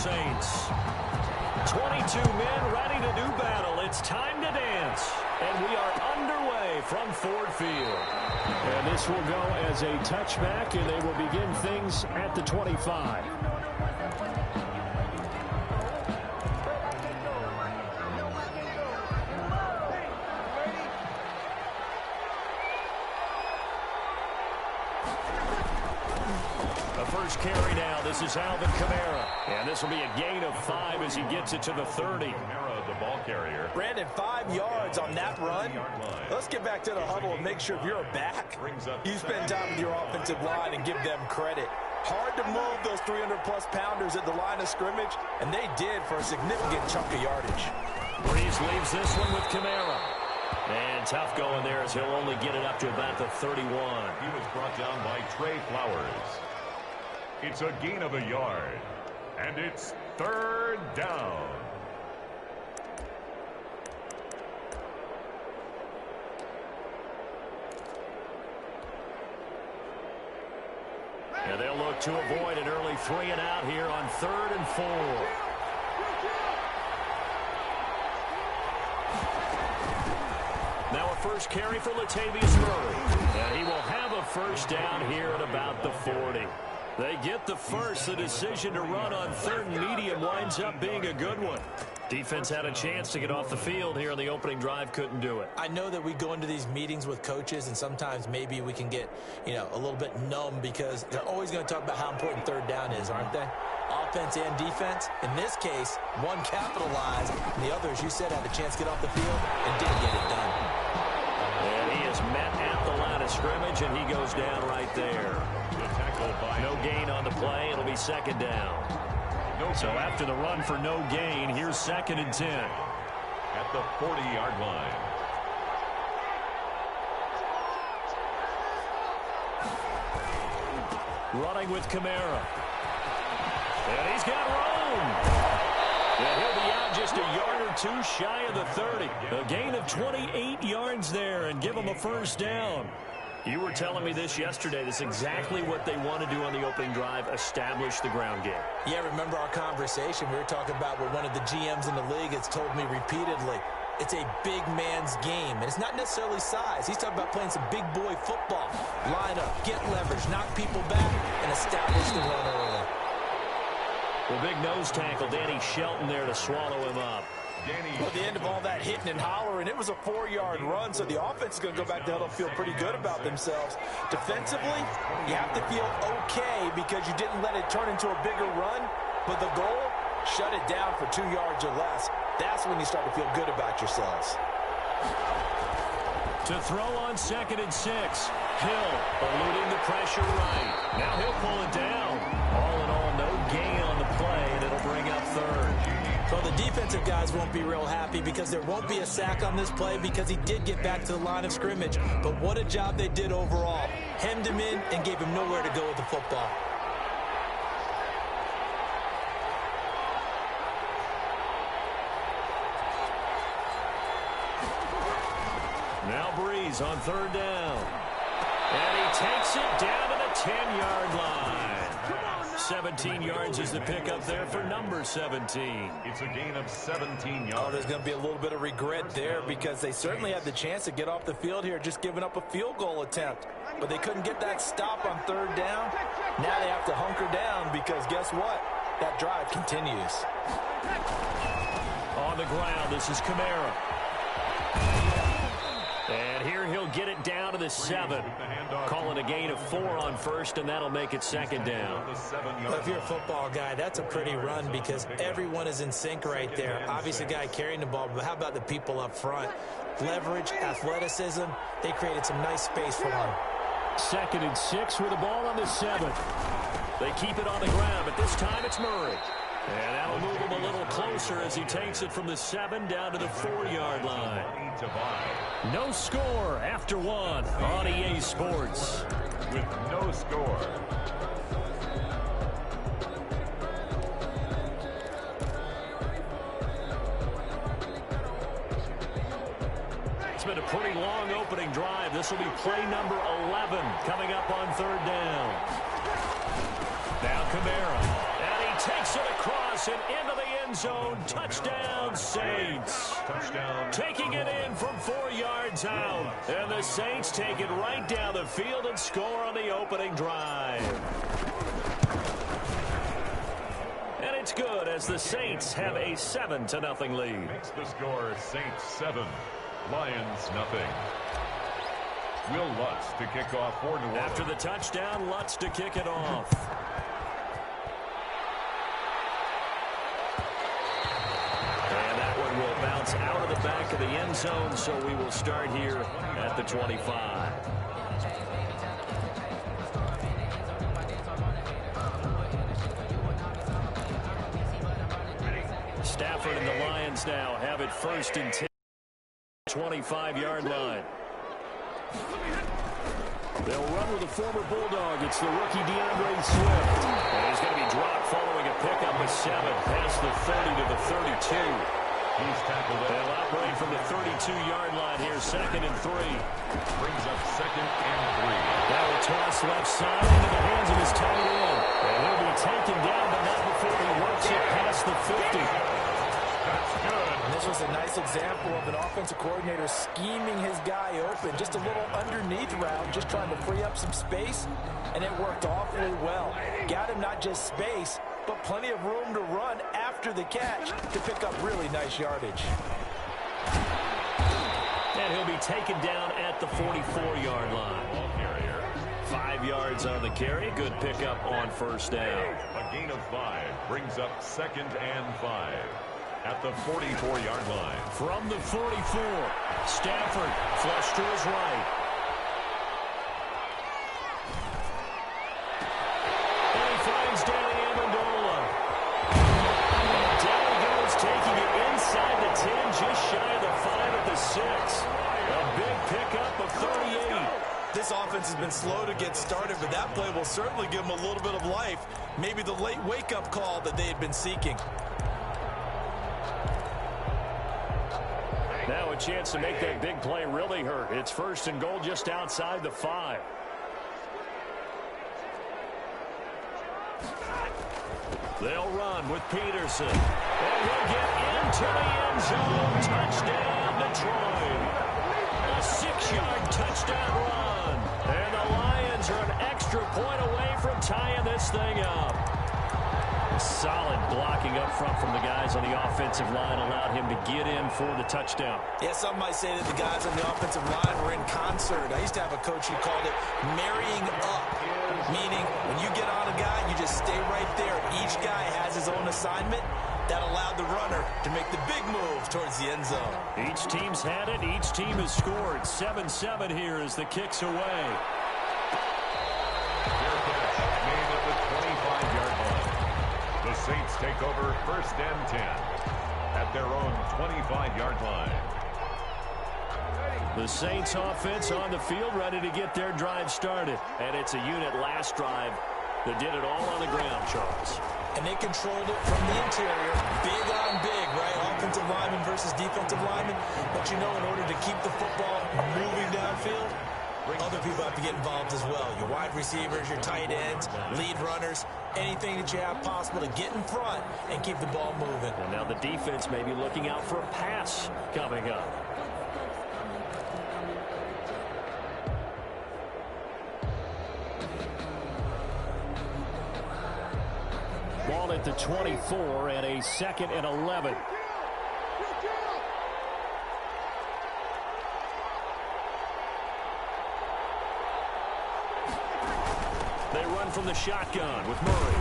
Saints. 22 men ready to do battle. It's time to dance. And we are underway from Ford Field. And this will go as a touchback, and they will begin things at the 25. First carry now. This is Alvin Kamara. And this will be a gain of 5 as he gets it to the 30. Kamara, the ball carrier. Brandon, 5 yards on that run. Let's get back to the huddle and make sure if you're a back, you spend time with your offensive line and give them credit. Hard to move those 300-plus pounders at the line of scrimmage, and they did for a significant chunk of yardage. Breeze leaves this one with Kamara. And tough going there as he'll only get it up to about the 31. He was brought down by Trey Flowers. It's a gain of a yard, and it's 3rd down. And they'll look to avoid an early 3 and out here on 3rd and 4. Now a first carry for Latavius Murray. And he will have a first down here at about the 40. They get the first. The decision to run on 3rd and medium winds up being a good one. Defense had a chance to get off the field here on the opening drive, couldn't do it. I know that we go into these meetings with coaches, and sometimes maybe we can get, a little bit numb because they're always going to talk about how important 3rd down is, aren't they? Offense and defense. In this case, one capitalized, and the other, as you said, had a chance to get off the field and didn't get it done. And he is met at the line of scrimmage, and he goes down right there. No gain on the play. It'll be 2nd down. So after the run for no gain, here's 2nd and 10. At the 40-yard line. Running with Kamara. And he's got room. And he'll be out just a yard or 2 shy of the 30. A gain of 28 yards there and give him a first down. You were telling me this yesterday. This is exactly what they want to do on the opening drive, establish the ground game. Yeah, remember our conversation? We were talking about what one of the GMs in the league has told me repeatedly. It's a big man's game, and it's not necessarily size. He's talking about playing some big boy football. Line up, get leverage, knock people back, and establish the run early. Well, big nose tackle, Danny Shelton there to swallow him up. Well, at the end of all that hitting and hollering, it was a 4-yard run, so the offense is going to go back to huddle and feel pretty good about themselves. Defensively, you have to feel okay because you didn't let it turn into a bigger run, but the goal, shut it down for 2 yards or less. That's when you start to feel good about yourselves. To throw on 2nd and 6. Hill eluding the pressure right. Now he'll pull it down. All in all, no gain on the play, and it'll bring up 3rd. Well, the defensive guys won't be real happy because there won't be a sack on this play because he did get back to the line of scrimmage. But what a job they did overall. Hemmed him in and gave him nowhere to go with the football. Now Breeze on 3rd down. And he takes it down to the 10-yard line. 17 yards is the pickup there for number 17. It's a gain of 17 yards. Oh, there's going to be a little bit of regret there because they certainly had the chance to get off the field here, just giving up a field goal attempt. But they couldn't get that stop on 3rd down. Now they have to hunker down because guess what? That drive continues. On the ground, this is Kamara. And here he'll get it down to the 7. Call it a gain of 4 on 1st, and that'll make it 2nd down. Well, if you're a football guy, that's a pretty run because everyone is in sync right there. Obviously, the guy carrying the ball, but how about the people up front? Leverage, athleticism, they created some nice space for him. 2nd and 6 with the ball on the 7. They keep it on the ground, but this time it's Murray. And that'll move him a little closer as he takes it from the 7 down to the 4-yard line. No score after 1 on EA Sports. With no score. It's been a pretty long opening drive. This will be play number 11 coming up on 3rd down. Now Kamara. And he takes it across Peterson into the end zone. Touchdown, Saints. Touchdown. Taking it in from 4 yards out. And the Saints take it right down the field and score on the opening drive. And it's good as the Saints have a 7-0 lead. Makes the score Saints 7, Lions nothing. Will Lutz to kick off for New Orleans. After the touchdown, Lutz to kick it off. And that one will bounce out of the back of the end zone, so we will start here at the 25. Stafford and the Lions now have it 1st and 10, 25-yard line. They'll run with a former Bulldog. It's the rookie DeAndre Swift. And he's going to be dropped following a pickup of 7 past the 30 to the 32. He's tackled. They'll operate from the 32-yard line here, 2nd and 3. Brings up 2nd and 3. Now a toss left side into the hands of his tight end. And he'll be taken down, but not before he works it past the 50. That's good. And this was a nice example of an offensive coordinator scheming his guy open. Just a little underneath route, just trying to free up some space, and it worked awfully well. Got him not just space, but plenty of room to run after the catch to pick up really nice yardage. And he'll be taken down at the 44-yard line. Ball carrier. 5 yards on the carry. Good pickup on 1st down. A gain of 5 brings up 2nd and 5 at the 44-yard line. From the 44, Stafford flush to his right. And he finds Danny Amendola. And down he goes, taking it inside the 10, just shy of the 5 at the 6. A big pickup of 38. This offense has been slow to get started, but that play will certainly give them a little bit of life. Maybe the late wake-up call that they had been seeking. Now a chance to make that big play really hurt. It's 1st and goal just outside the 5. They'll run with Peterson. And he'll get into the end zone. Touchdown, Detroit. A 6-yard touchdown run. And the Lions are an extra point away from tying this thing up. Solid blocking up front from the guys on the offensive line allowed him to get in for the touchdown. Yeah, some might say that the guys on the offensive line were in concert. I used to have a coach who called it marrying up, meaning when you get on a guy, you just stay right there. Each guy has his own assignment. That allowed the runner to make the big move towards the end zone. Each team's had it. Each team has scored. 7-7 here as the kick's away. Fair catch made at the 25-yard line. The Saints take over 1st and 10 at their own 25-yard line. The Saints offense on the field ready to get their drive started. And it's a unit last drive that did it all on the ground, Charles. And they controlled it from the interior. Big on big, right? Offensive lineman versus defensive lineman. But you know, in order to keep the football moving downfield, other people have to get involved as well. Your wide receivers, your tight ends, lead runners, anything that you have possible to get in front and keep the ball moving. And now the defense may be looking out for a pass coming up. Ball at the 24 and a 2nd and 11. They run from the shotgun with Murray.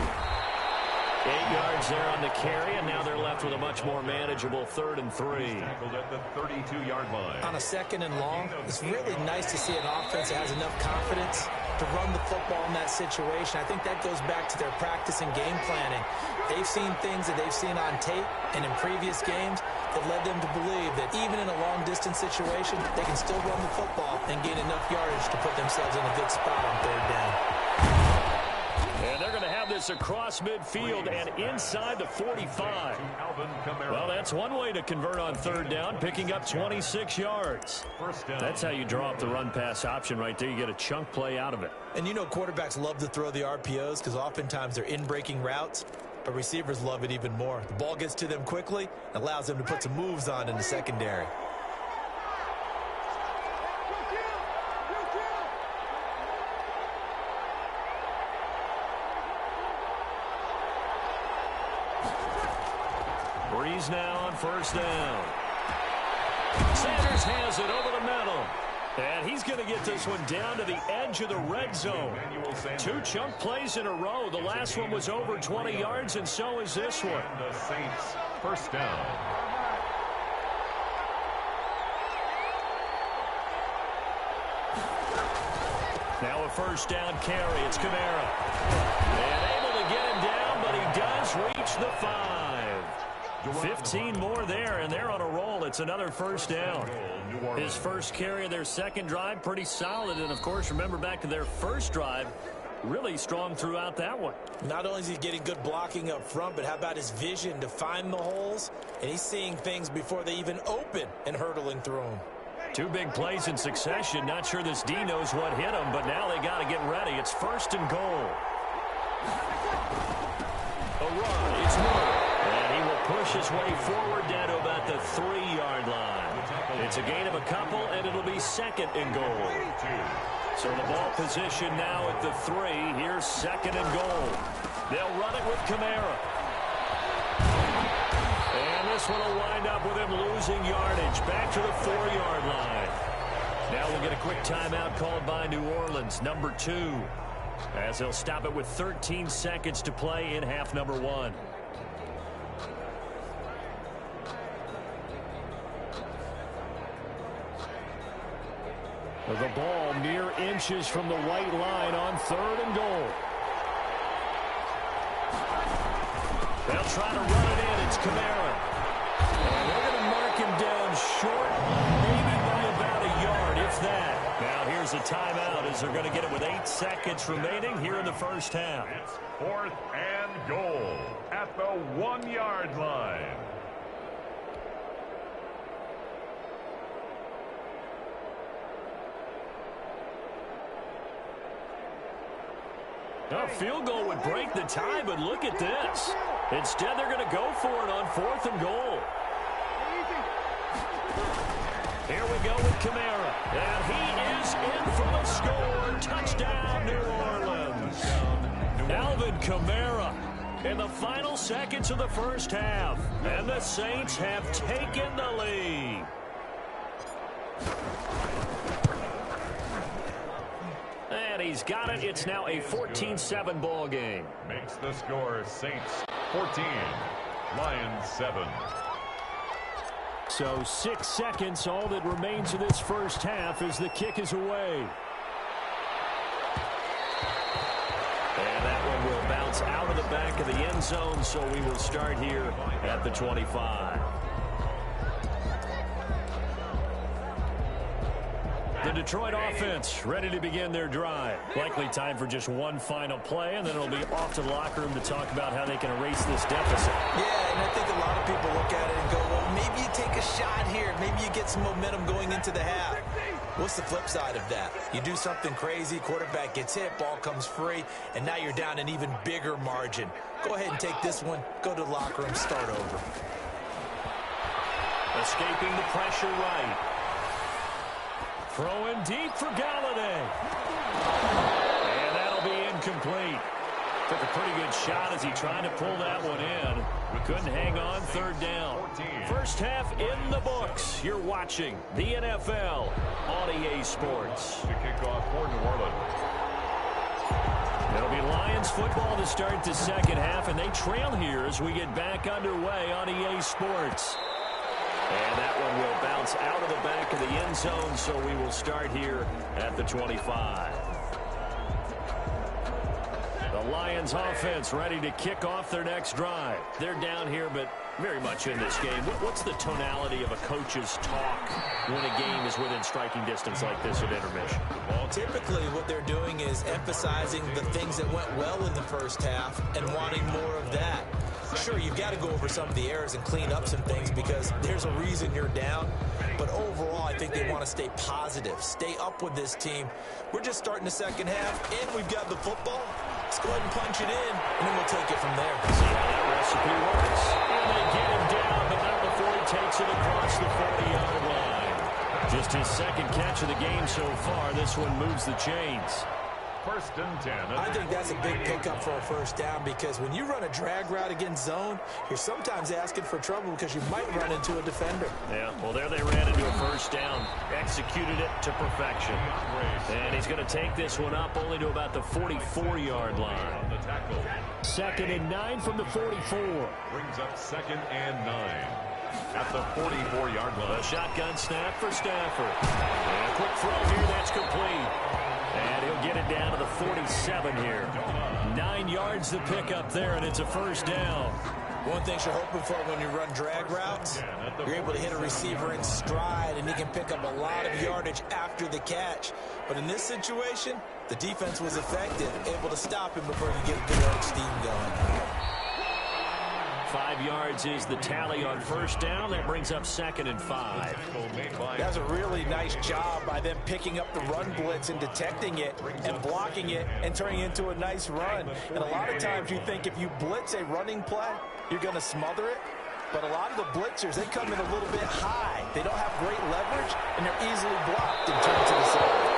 8 yards there on the carry, and now they're left with a much more manageable 3rd and 3. Tackled at the 32-yard line. On a 2nd and long, it's really nice to see an offense that has enough confidence to run the football in that situation. I think that goes back to their practice and game planning. They've seen things that they've seen on tape and in previous games that led them to believe that even in a long-distance situation, they can still run the football and gain enough yardage to put themselves in a good spot on 3rd down. And they're going to have this across midfield and inside the 45. Well, that's one way to convert on 3rd down, picking up 26 yards. That's how you draw up the run-pass option right there. You get a chunk play out of it. And you know quarterbacks love to throw the RPOs because oftentimes they're in-breaking routes. but receivers love it even more. The ball gets to them quickly, allows them to put some moves on in the secondary. Breeze now on first down. Sanders has it over the middle. And he's going to get this one down to the edge of the red zone. 2 chunk plays in a row. The last one was over 20 yards, and so is this one. The Saints, first down. Now a first down carry. It's Kamara. And able to get him down, but he does reach the 5. 15 more there, and they're on a roll. It's another first down. His first carry of their second drive, pretty solid. And, of course, remember back to their first drive, really strong throughout that one. Not only is he getting good blocking up front, but how about his vision to find the holes? And he's seeing things before they even open and hurtling through them. 2 big plays in succession. Not sure this D knows what hit him, but now they got to get ready. It's first and goal. A run. It's Moore. And he will push his way forward down to about the 3-yard line. It's a gain of a couple, and it'll be second and goal. So the ball position now at the 3. Here's second and goal. They'll run it with Kamara. And this one will wind up with him losing yardage back to the 4-yard line. Now we'll get a quick timeout called by New Orleans, number 2, as they'll stop it with 13 seconds to play in half number 1. The ball mere inches from the white line on 3rd and goal. They'll try to run it in. It's Kamara. And they're going to mark him down short, maybe by about a yard, if that. Now here's a timeout as they're going to get it with 8 seconds remaining here in the first half. It's 4th and goal at the 1-yard line. A field goal would break the tie, but look at this. Instead, they're going to go for it on 4th and goal. Here we go with Kamara. And he is in for the score. Touchdown, New Orleans. Alvin Kamara in the final seconds of the first half. And the Saints have taken the lead. And he's got it. It's now a 14-7 ball game. Makes the score Saints 14, Lions 7. So 6 seconds, all that remains of this first half as the kick is away. And that one will bounce out of the back of the end zone, so we will start here at the 25. The Detroit offense ready to begin their drive. Likely time for just one final play, and then it'll be off to the locker room to talk about how they can erase this deficit. Yeah, and I think a lot of people look at it and go, well, maybe you take a shot here. Maybe you get some momentum going into the half. What's the flip side of that? You do something crazy, quarterback gets hit, ball comes free, and now you're down an even bigger margin. Go ahead and take this one, go to the locker room, start over. Escaping the pressure right. Throwing deep for Galladay. And that'll be incomplete. Took a pretty good shot as he tried to pull that one in. Couldn't hang on, 3rd down. First half in the books. You're watching the NFL on EA Sports. To kick off for New Orleans. It'll be Lions football to start the second half, and they trail here as we get back underway on EA Sports. And that one will bounce out of the back of the end zone, so we will start here at the 25. The Lions offense ready to kick off their next drive. They're down here, but very much in this game. What's the tonality of a coach's talk when a game is within striking distance like this at intermission? Well, typically what they're doing is emphasizing the things that went well in the first half and wanting more of that. Sure, you've got to go over some of the errors and clean up some things because there's a reason you're down. But overall, I think they want to stay positive, stay up with this team. We're just starting the second half, and we've got the football. Let's go ahead and punch it in, and then we'll take it from there. See how that recipe works. And they get him down, but not before he takes it across the 40-yard line. Just his second catch of the game so far. This one moves the chains. First and 10. I think that's a big pickup for a first down because when you run a drag route against zone, you're sometimes asking for trouble because you might run into a defender. Yeah, well, there they ran into a first down. Executed it to perfection. And he's going to take this one up only to about the 44-yard line. Second and 9 from the 44. Brings up second and 9 at the 44-yard line. A shotgun snap for Stafford. And a quick throw here, that's complete. And he'll get it down to the 47 here. 9 yards to pick up there, and it's a first down. One thing you're hoping for when you run drag routes, you're able to hit a receiver in stride, and he can pick up a lot of yardage after the catch. But in this situation, the defense was effective, able to stop him before he could get a good old steam going. 5 yards is the tally on first down. That brings up second and 5. That's a really nice job by them picking up the run blitz and detecting it and blocking it and turning it into a nice run. And a lot of times you think if you blitz a running play, you're going to smother it. But a lot of the blitzers, they come in a little bit high. They don't have great leverage, and they're easily blocked and turned to the side.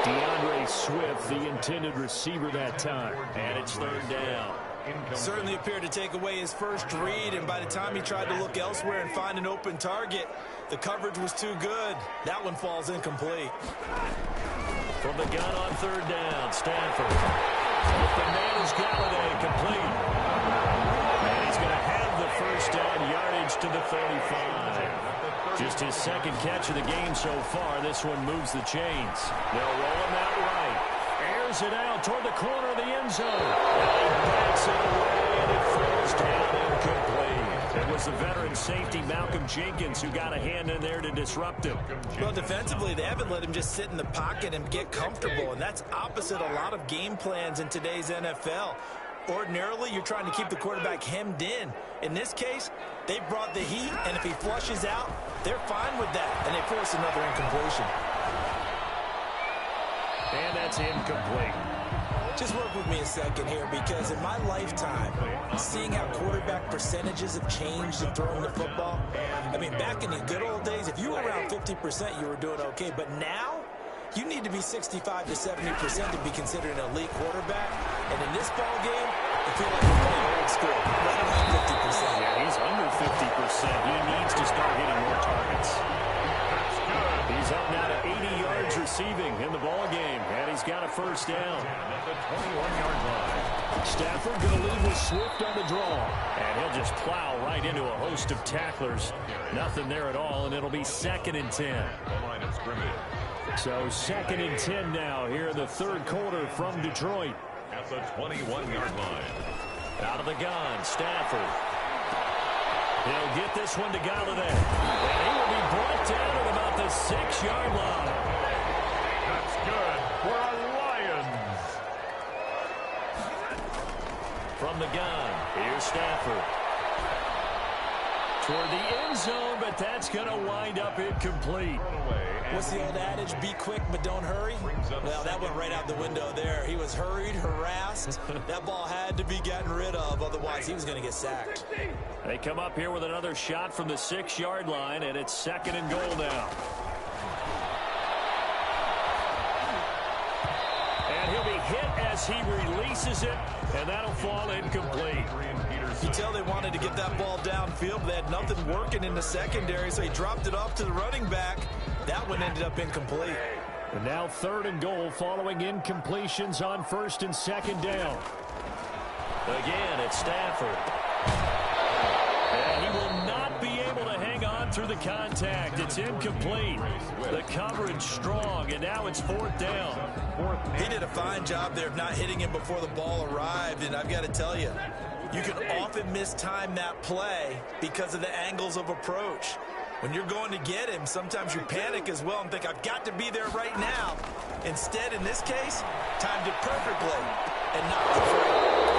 DeAndre Swift, the intended receiver that time. And it's third down. Certainly appeared to take away his first read, and by the time he tried to look elsewhere and find an open target, the coverage was too good. That one falls incomplete. From the gun on third down, Stafford. With the man is Galladay, complete. And he's going to have the first down yardage to the 35. Just his second catch of the game so far. This one moves the chains. They'll roll him out right. Airs it out toward the corner of the end zone. And he backs it away, and it falls down incomplete. It was the veteran safety Malcolm Jenkins who got a hand in there to disrupt him. Well, defensively, they haven't let him just sit in the pocket and get comfortable, and that's opposite a lot of game plans in today's NFL. Ordinarily, you're trying to keep the quarterback hemmed in. In this case, they brought the heat, and if he flushes out, they're fine with that, and they force another incompletion. And that's incomplete. Just work with me a second here, because in my lifetime, seeing how quarterback percentages have changed in throwing the football, I mean, back in the good old days, if you were around 50%, you were doing okay. But now, you need to be 65 to 70% to be considered an elite quarterback. And in this ball game, I feel like we're playing old school, right around 50%. Yeah, he's under 50%. He needs to start hitting more targets. He's up now to 80 yards receiving in the ball game, and he's got a first down. At the 21-yard line. Stafford going to lead with Swift on the draw, and he'll just plow right into a host of tacklers. Nothing there at all, and it'll be second and 10. The line of scrimmage. So second and 10 now here in the third quarter from Detroit. At the 21-yard line. Out of the gun, Stafford. He'll get this one to Galladay. And he will be brought down at about the 6-yard line. That's good for our Lions. From the gun, here's Stafford. Toward the end zone, but that's going to wind up incomplete. What's the old adage? Be quick, but don't hurry. Well, that went right out the window there. He was hurried, harassed. That ball had to be gotten rid of, otherwise he was going to get sacked. They come up here with another shot from the 6-yard line, and it's second and goal now. And he'll be hit as he releases it, and that'll fall incomplete. You tell they wanted to get that ball downfield, but they had nothing working in the secondary, so he dropped it off to the running back. That one ended up incomplete. And now third and goal following incompletions on first and second down. Again, it's Stafford. And he will not be able to hang on through the contact. It's incomplete. The coverage strong, and now it's fourth down. He did a fine job there of not hitting him before the ball arrived, and I've got to tell you, you can often mistime that play because of the angles of approach. When you're going to get him, sometimes you panic as well and think, I've got to be there right now. Instead, in this case, timed it perfectly and knocked it free.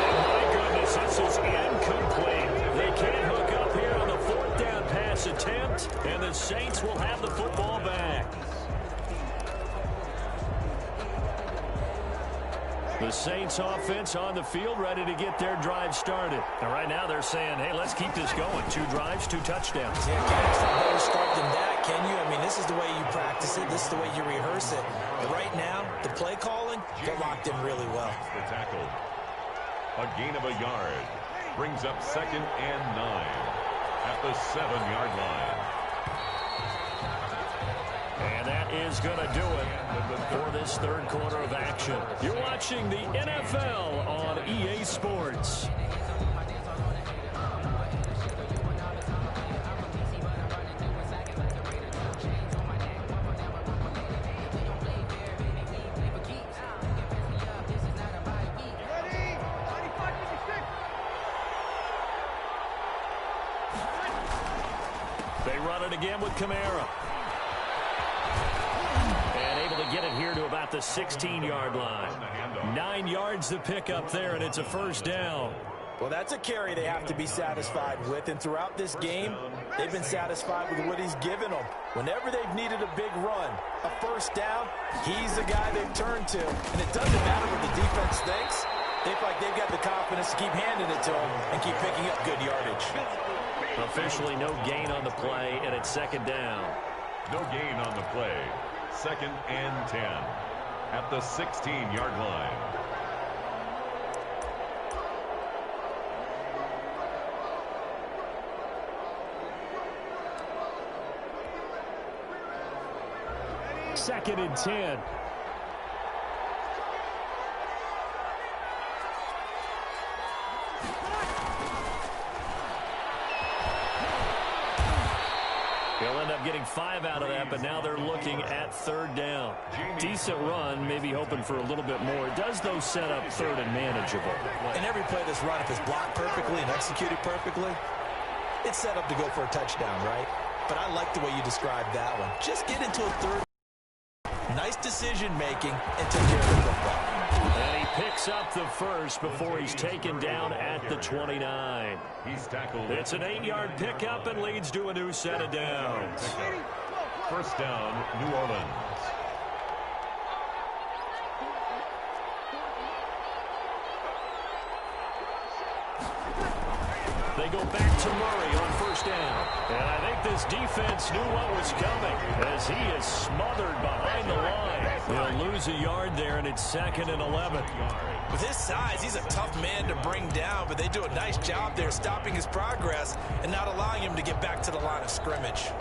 And my goodness, this is incomplete. They can't hook up here on the fourth down pass attempt, and the Saints will have the football back. The Saints offense on the field, ready to get their drive started. And right now they're saying, hey, let's keep this going. 2 drives, 2 touchdowns. Yeah, can't ask for a better start than that, can you? I mean, this is the way you practice it. This is the way you rehearse it. But right now, the play calling, they're locked in really well. The tackle. A gain of a yard. Brings up 2nd and 9 at the 7-yard line. And that is going to do it for this third quarter of action. You're watching the NFL on EA Sports. They run it again with Kamara. Get it here to about the 16-yard line. 9 yards to pick up there, and it's a first down. Well, that's a carry they have to be satisfied with, and throughout this game, they've been satisfied with what he's given them. Whenever they've needed a big run, a first down, he's the guy they've turned to. And it doesn't matter what the defense thinks. They feel like they've got the confidence to keep handing it to him and keep picking up good yardage. Officially no gain on the play, and it's 2nd down. No gain on the play. 2nd and 10 at the 16-yard line. Second and 10. They'll end up getting 5 out of that, but now they're looking at 3rd down. Decent run, maybe hoping for a little bit more. It does, though, set up 3rd and manageable. And every play that's run, if it's blocked perfectly and executed perfectly, it's set up to go for a touchdown, right? But I like the way you described that one. Just get into a 3rd. Nice decision-making and take care of the football. And he picks up the first before he's taken down at the 29. He's tackled. It's an 8-yard pickup and leads to a new set of downs. First down, New Orleans. They go back to Murray on first down. And I think this defense knew what was coming as he is smothered behind the line. They'll lose a yard there, and it's 2nd and 11. With his size, he's a tough man to bring down, but they do a nice job there stopping his progress and not allowing him to get back to the line of scrimmage.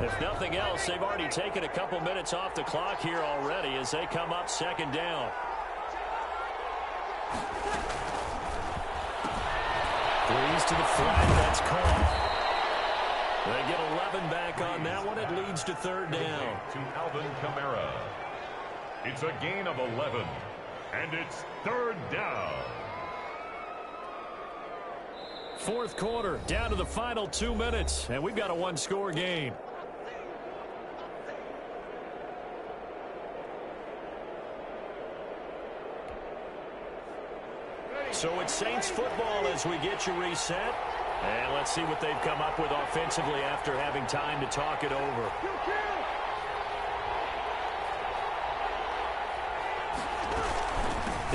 If nothing else, they've already taken a couple minutes off the clock here already as they come up 2nd down. Threes to the flat. That's caught. They get 11 back on that one. It leads to 3rd down. To Alvin Kamara. It's a gain of 11, and it's 3rd down. 4th quarter, down to the final 2 minutes, and we've got a 1-score game. So it's Saints football as we get you reset. And let's see what they've come up with offensively after having time to talk it over.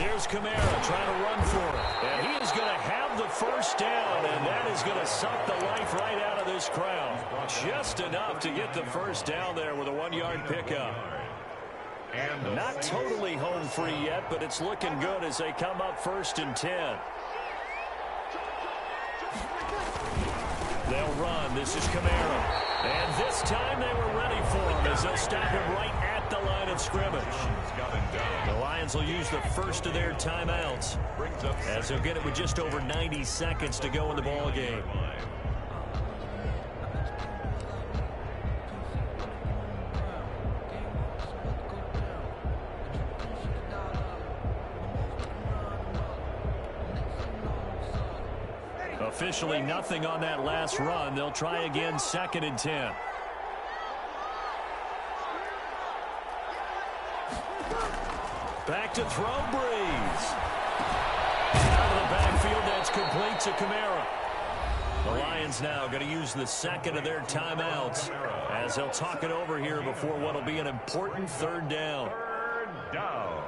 Here's Kamara trying to run for it. And he is going to have the first down, and that is going to suck the life right out of this crowd. Just enough to get the first down there with a 1-yard pickup. Not totally home free yet, but it's looking good as they come up 1st and 10. They'll run. This is Kamara. And this time they were ready for him as they'll stop him right at the line of scrimmage. The Lions will use the first of their timeouts as they'll get it with just over 90 seconds to go in the ball game. Officially nothing on that last run. They'll try again 2nd and 10. Back to throw, Breeze. That's complete to Kamara. The Lions now going to use the second of their timeouts as they'll talk it over here before what will be an important third down. Third down.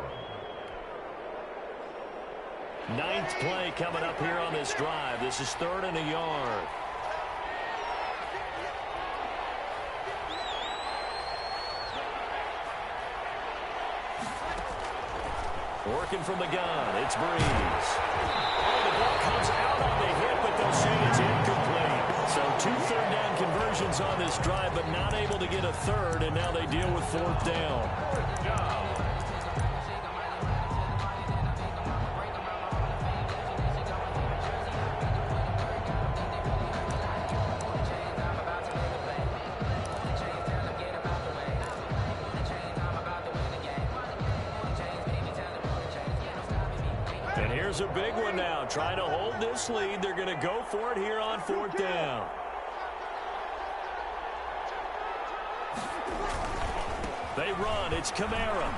Ninth play coming up here on this drive. This is 3rd and a yard. Working from the gun, it's Breeze. Oh, the ball comes out on the hit, but they'll say it's incomplete. So 2 third-down conversions on this drive, but not able to get a third, and now they deal with 4th down. And here's a big one now. Trying to hold this lead. They're going to go for it here on 4th down. They run. It's Kamara.